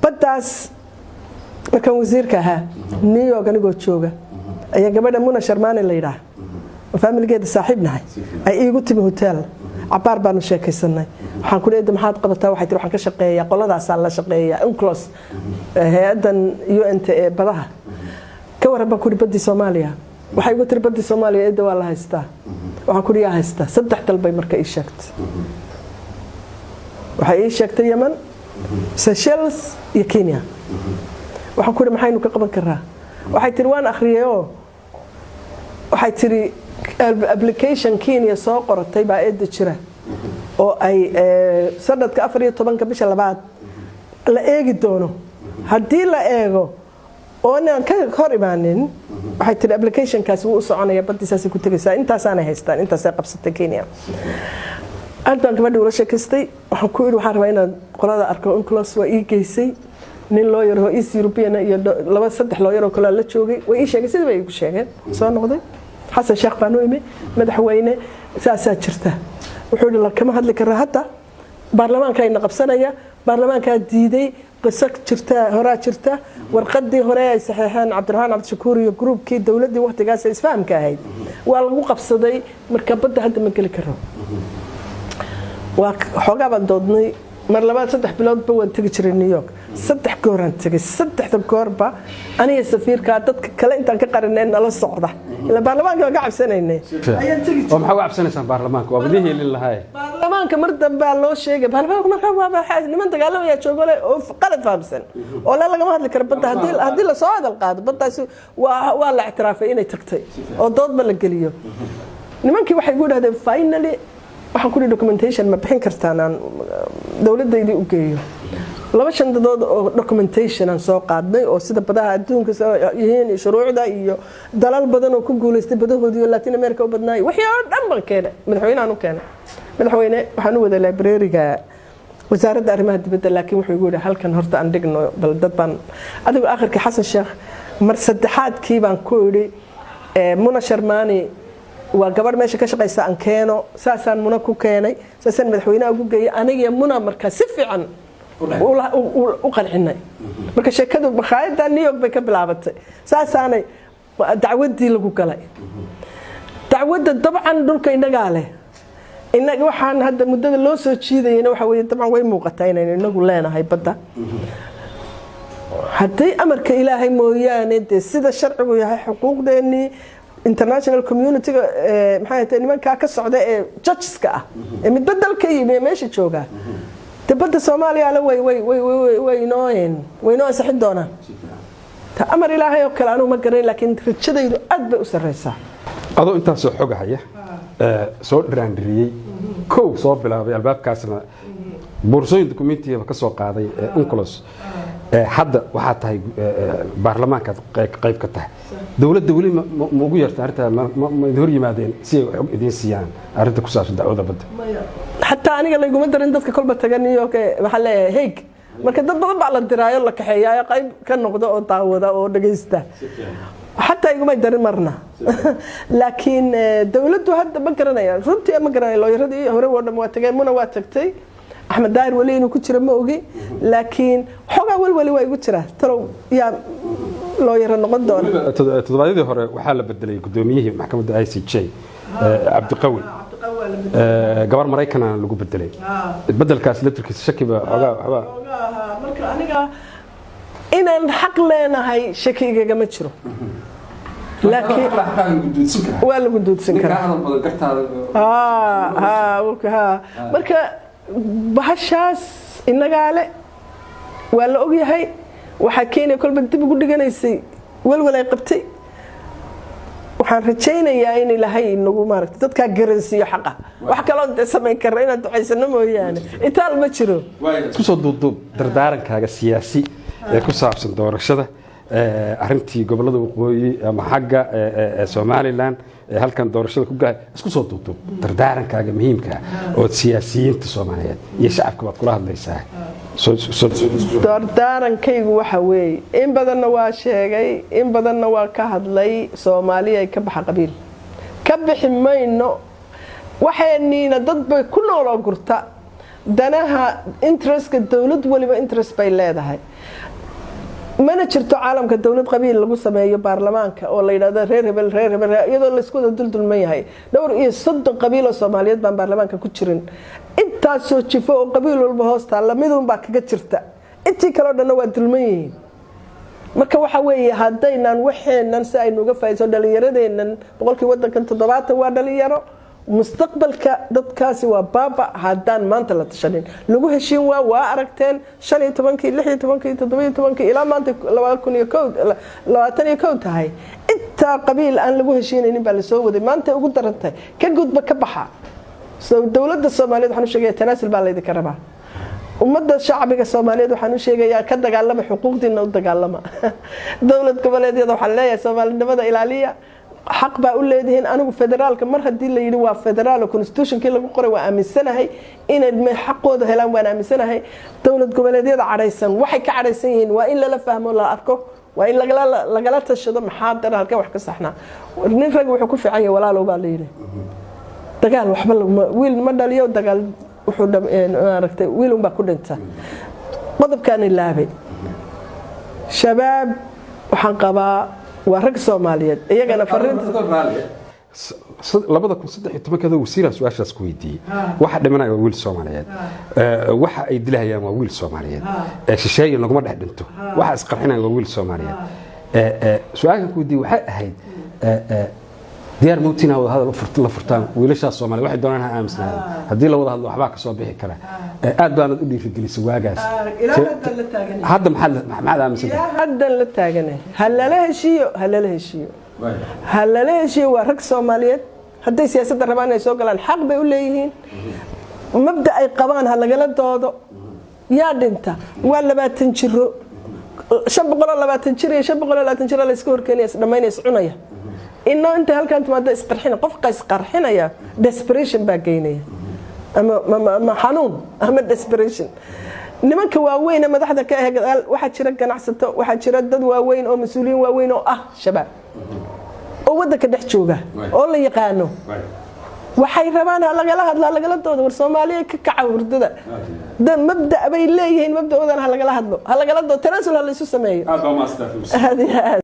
baddaas markaan wasiirka ahaa New York anigoo jooga ayaa gabadha Muna Sharmaani la yiraahdo familkeeda saaxiib nahay ay iigu timi hotel cabaar baan sheekaysanay waxaan ku leeyahay maxaad qabataa waxay tiri waxaan ka shaqeeyaa qoladaas aan la shaqeeyaa UNCLOS hay'adan UNT ee badaha ka warba ku badii Soomaaliya waxay igu tiri badii Soomaaliya ee waa la haystaa waxaan ku riyaa haystaa saddex dalbay marka ii sheegtay waxay ii sheegtay Yemen Seychelles iyo Kenya waxaan ku ri maxaynu ka qaban karaa waxay tiri waan akhriyo waxay tiri application Kenya soo qoratay baa eed jira oo ay sanadka 14 bisha labaad la eegi doono hadii la eego oo aan ka hor imaanin waxay tiri application kaas wuu soconaya badisaas ku tagaysaa intaas aan haystaan intaas ay qabsatay Kenya antaan gabadha ula sheekaystay waxaan ku iri waxaan rabaa inaan qolada arko UNCLOS waa ii geysay nin lawyer oo East European iyo laba saddex lawyer oo kala la joogay way ii sheegay sidii bay igu sheegeen soo noqday xasan sheekh baan u imi madaxweyne saasaa jirta wuxuu yiri kama hadli karaa hadda baarlamaanka ay qabsanaya baarlamaanka diiday qisad jirta horaa jirta warqadii hore ay saxeexeen Cabdiraxmaan Cabdishakuur iyo groupkii dawladii waqtigaas isfahamka ahayd waa lagu qabsaday marka badda hadda ma gali karo waa xogaa baan doodnay mar labaad saddex bilood ba waan tagi jiray New York saddex goor aan tagay saddexda goorba aniga safiirka dadka kale intaan ka qarinay nala socda ila baarlamaanka ka cabsanaynay ayaan tagi jiray oo maxaa u cabsanaysan baarlamaanka waa badii helin lahaay baarlamaanka mar dambe loo sheegay baarlamaanka markaa waa niman dagaalamaya joogale oo qalad fahamsan oo la laga hadli karo badda hadii la soo hadal qaado baddaas waa la ictiraafay inay tagtay oo doodba la geliyo nimankii waxay ku dhahdeen finally waxaan ku documentation ma bixin kartaan aan dawladdeedii u geeyo laba shandadood oo documentation aan soo qaadnay oo sida badaha adduunka yihiin shuruucda iyo dalal badan oo ku guuleystay badahoodii oo Latin America u badnaay wixii oo dhan baan keenay madaxweynaha u keenay madaxweyne waxaan u wada library-ga wasaaradda arrimaha dibadda laakiin wuxuu igu yiri halkan horta aan dhigno bal dad baan adigu aakhirkii Xasan Sheekh mar saddexaadkii baan ku yiri Muna Sharmaani waa gabar meesha ka shaqeysa aan keeno saasaan Muna ku keenay saasaan madaxweynaha ugu geeyay aniga Muna marka si fiican u qancinay marka sheekadu bakhaayada New York bay ka bilaabatay saasaanay dacwadii lagu galay dacwadda dabcan dhulka inaga leh inaga waxaan hadda muddada loo soo jiidayna waxa weeye dabcan way muuqataa inay inagu leenahay badda hadii amarka Ilaahay mooyaane sida sharcigu yahay xuquuqdeeni international community maxay tahay nimanka ka socda ee judgeska ah ee mid badalka yimid meesha jooga badda Soomaaliya la way noo saxin doonaan ta amar Ilaahay oo kale aanu ma garay laakiin rajadaydu aad bay u sareysaa adoo intaas soo xogahaya soo dhiraandiriyay koow soo bilaabay albaabkaasna boorsooyin documentiyada ka soo qaaday UNCLOS hadda waxa tahay baarlamaanka qayb ka tahay dawladda wali ma ugu yartaa arrinta ma hor yimaadeen si ay idin siiyaan arrinta ku saabsan dacwada badda hatta aniga la iguma darin dadka kolba tagan New York waxa la heeg marka dad badan baa la diraayo la kaxeeyaa qayb ka noqdo oo daawada oo dhageysta hatta iguma darin marna laakiin dawladdu hadda ma garanayaan runtii ma garanayaan looyaradii hore wadam waa tagay Muna waa tagtay أحمد داير ولي إنه كتير ما أوجي لكن حاجة ولي ويجي ترى ترى يا لو يرى النقدون تضايق ذي هره وحالة بدلي قدوميه محكمة ICJ عبد القوي جبار مريكنا اللي جو بدلي بدل كاس لترك الشكي بقى مركل أنا إن الحق لنا هاي شكي جمتشرو لكن ولا قدود سكر ها مركل bahashaas inaga ale waa la og yahay waxa keenay kolba dib ugu dhiganaysay walwal ay qabtay waxaan rajaynayaa in Ilaahay nagu maaragtay dadka garansiyo xaqa wax kale oo sameyn kara inaad duceysano mooyaane inta ma jiro ku soo duubduub dardaarankaaga siyaasi ee ku saabsan doorashada arrintii gobolada waqooyi ama xagga Somaliland halkan doorashada ku gaay isku soo duubduub dardaarankaaga muhiimka oo siyaasiyiinta Soomaaliyeed iyo shacabka baad kula hadlaysaa dardaarankaygu waxa weeye in badanna waa sheegay in badanna waa ka hadlay Soomaaliya ay ka baxa qabiil ka bixi mayno waxayniina dad bay ku nool oo gurta danaha interestka dawlad waliba interest bay leedahay mana jirto caalamka dawlad qabiil lagu sameeyo baarlamaanka oo la yiraahdo reer hebel iyadoo la isku duldulman yahay dhowr iyo 30 qabiil oo Soomaaliyeed baan baarlamaanka ku jirin intaas soo jifo oo qabiil walba hoosta la midun baa kaga jirta intii kale oo dhan waa dulman yihiin marka waxa weeye hadaynan waxeenan si ay nooga faa'iido dhalinyaradeenan boqolkii wadankan 70 waa dhalinyaro mustaqbalka dadkaasi waa baaba hadaan maanta la tashanin lagu heshiin waa aragteen 15kii 16kii 17kii ilaa maanta 2021 tahay inta qabiil aan lagu heshiinaynin baa la soo waday maanta ugu darantay ka gudba ka baxa soo dawladda Soomaaliyeed waxaan u sheegayaa tanaasul baa leeyahay karaba ummadda shacbiga Soomaaliyeed waxaan u sheegayaa ka dagaalama xuquuqdiina u dagaalama dawlad goboleedyada waxaan leeyahay Soomaalinimada ilaaliya حق بقول لهن أنا فدرال كمرة هدي اللي يدوا فدرال وكونستيوشن كله بقرأ وأمسنا هاي إن حقه ده هلا وأنا أمسنا هاي دولة قبلية عريسان وحكي عريسين وإلا لا فهم ولا أركو وإلا لقلت الشدة محاضر هالك وحكي صحنا نفرق وحكوا في عيه ولا لو باليله دجال وحبل ويل مدى اليوم دجال وحده عرفت ويلهم بكون أنت قضب كان اللعبة شباب وحنقبا ورق Soomaaliyeed iyagana fariinta 2013 wasiir su'aashaas ku weydiiyay waxa dhimanaya wiil Soomaaliyeed waxa ay dilahayaan waa wiil Soomaaliyeed shisheeye laguma dhex dhinto waxa isqarxinaya waa wiil Soomaaliyeed su'aashan ku weydiiyay waxa ahayd diyaar muutina wada hadal la furtaan wiilashaas Soomaaliyeed waxay doonaan aaminsanaa hadii la wada hadlo waxba ka soo bixi kara aad baan u dhiirigelisay waagaas hadda maxaad aaminsantahay hadda la taaganay halala heshiyo waa rag Soomaaliyeed haday siyaasadda rabaan ay soo galaan xaq bay u leeyihiin mabda ay qabaan ha lagala doodo yaa dhinta waa 20 jiro 520 jir iyo 520 jir la isku horkeenaysa dhamaynaysa cunaya إنه أنت هل كانت مادة إسقرحنا قف إسقرحنا يا desperation باقينيا أما حنون أهم desperation نما كواوين ما ده حدا كأهل واحد شرك نحسته واحد شرك دد واوين أو مسؤولين واوين أو شباب أو ودك دحشوجة والله يقانو waxay rabaan laga hadla doodo war Soomaaliya ka kacawr da mabda bay leeyihiin mabdoodan laga hadlo tanaasul la isu sameeyo